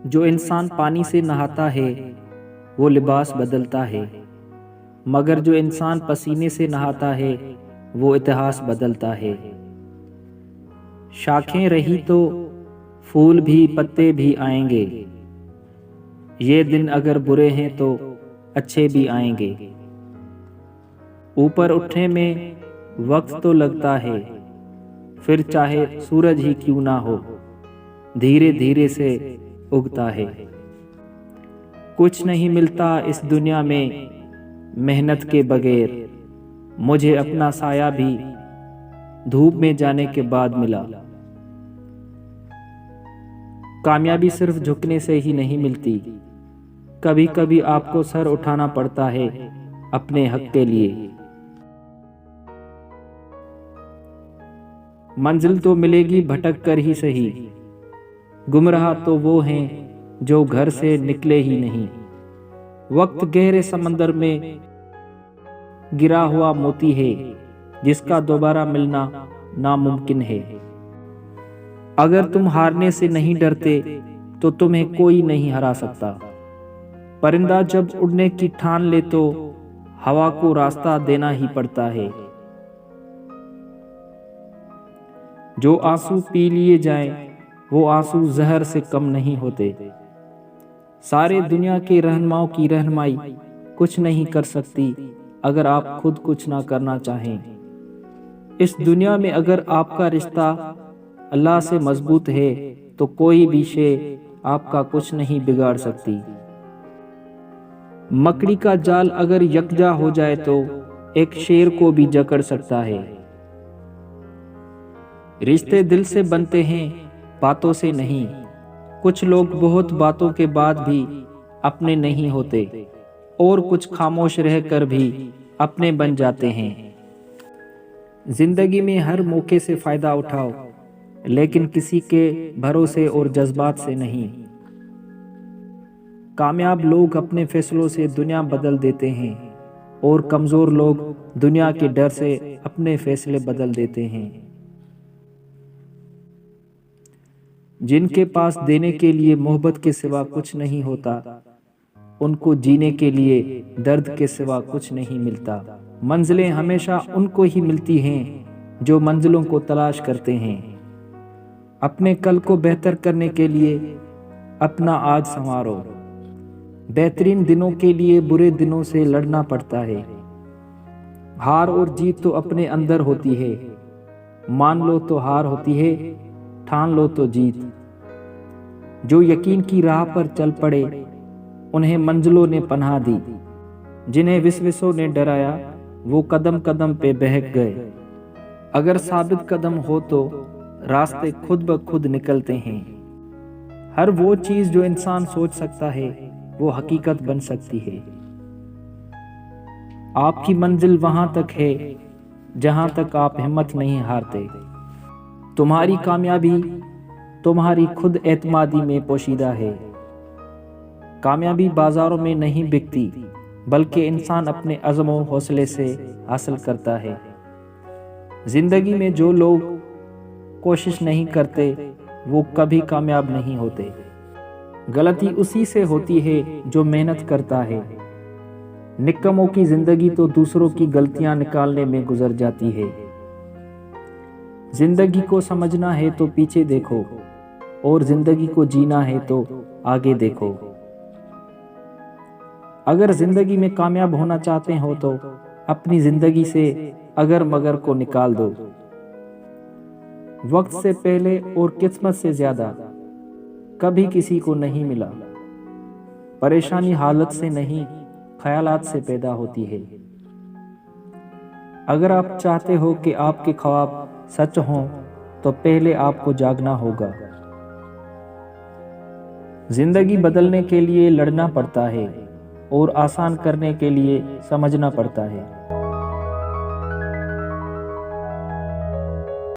جو انسان پانی سے نہاتا ہے وہ لباس بدلتا ہے، مگر جو انسان پسینے سے نہاتا ہے وہ اتہاس بدلتا ہے۔ شاخیں رہی تو پھول بھی پتے بھی آئیں گے، یہ دن اگر برے ہیں تو اچھے بھی آئیں گے۔ اوپر اٹھنے میں وقت تو لگتا ہے، پھر چاہے سورج ہی کیوں نہ ہو، دھیرے دھیرے سے اگتا ہے۔ کچھ نہیں ملتا اس دنیا میں محنت کے بغیر، مجھے اپنا سایہ بھی دھوپ میں جانے کے بعد ملا۔ کامیابی صرف جھکنے سے ہی نہیں ملتی، کبھی کبھی آپ کو سر اٹھانا پڑتا ہے اپنے حق کے لیے۔ منزل تو ملے گی بھٹک کر ہی سہی، گمراہ تو وہ ہیں جو گھر سے نکلے ہی نہیں۔ وقت گہرے سمندر میں گرا ہوا موتی ہے جس کا دوبارہ ملنا ناممکن ہے۔ اگر تم ہارنے سے نہیں ڈرتے تو تمہیں کوئی نہیں ہرا سکتا۔ پرندہ جب اڑنے کی ٹھان لے تو ہوا کو راستہ دینا ہی پڑتا ہے۔ جو آنسو پی لیے جائیں وہ آنسو زہر سے کم نہیں ہوتے۔ سارے دنیا کے رہنماؤں کی رہنمائی کچھ نہیں کر سکتی اگر آپ خود کچھ نہ کرنا چاہیں۔ اس دنیا میں اگر آپ کا رشتہ اللہ سے مضبوط ہے تو کوئی بھی شے آپ کا کچھ نہیں بگاڑ سکتی۔ مکڑی کا جال اگر یکجا ہو جائے تو ایک شیر کو بھی جکڑ سکتا ہے۔ رشتے دل سے بنتے ہیں، باتوں سے نہیں۔ کچھ لوگ بہت باتوں کے بعد بھی اپنے نہیں ہوتے اور کچھ خاموش رہ کر بھی اپنے بن جاتے ہیں۔ زندگی میں ہر موقع سے فائدہ اٹھاؤ، لیکن کسی کے بھروسے اور جذبات سے نہیں۔ کامیاب لوگ اپنے فیصلوں سے دنیا بدل دیتے ہیں اور کمزور لوگ دنیا کے ڈر سے اپنے فیصلے بدل دیتے ہیں۔ جن کے پاس دینے کے لیے محبت کے سوا کچھ نہیں ہوتا، ان کو جینے کے لیے درد کے سوا کچھ نہیں ملتا۔ منزلیں ہمیشہ ان کو ہی ملتی ہیں جو منزلوں کو تلاش کرتے ہیں۔ اپنے کل کو بہتر کرنے کے لیے اپنا آج سنوارو۔ بہترین دنوں کے لیے برے دنوں سے لڑنا پڑتا ہے۔ ہار اور جیت تو اپنے اندر ہوتی ہے، مان لو تو ہار ہوتی ہے، ٹھان لو تو جیت۔ جو یقین کی راہ پر چل پڑے انہیں منزلوں نے پناہ دی، جنہیں وسوسوں نے ڈرایا وہ قدم قدم پہ بہک گئے۔ اگر ثابت قدم ہو تو راستے خود بخود نکلتے ہیں۔ ہر وہ چیز جو انسان سوچ سکتا ہے وہ حقیقت بن سکتی ہے۔ آپ کی منزل وہاں تک ہے جہاں تک آپ ہمت نہیں ہارتے۔ تمہاری کامیابی تمہاری خود اعتمادی میں پوشیدہ ہے۔ کامیابی بازاروں میں نہیں بکتی، بلکہ انسان اپنے عزم و حوصلے سے حاصل کرتا ہے۔ زندگی میں جو لوگ کوشش نہیں کرتے وہ کبھی کامیاب نہیں ہوتے۔ غلطی اسی سے ہوتی ہے جو محنت کرتا ہے۔ نکموں کی زندگی تو دوسروں کی غلطیاں نکالنے میں گزر جاتی ہے۔ زندگی کو سمجھنا ہے تو پیچھے دیکھو، اور زندگی کو جینا ہے تو آگے دیکھو۔ اگر زندگی میں کامیاب ہونا چاہتے ہو تو اپنی زندگی سے اگر مگر کو نکال دو۔ وقت سے پہلے اور قسمت سے زیادہ کبھی کسی کو نہیں ملا۔ پریشانی حالت سے نہیں، خیالات سے پیدا ہوتی ہے۔ اگر آپ چاہتے ہو کہ آپ کے خواب سچ ہوں تو پہلے آپ کو جاگنا ہوگا۔ زندگی بدلنے کے لیے لڑنا پڑتا ہے اور آسان کرنے کے لیے سمجھنا پڑتا ہے۔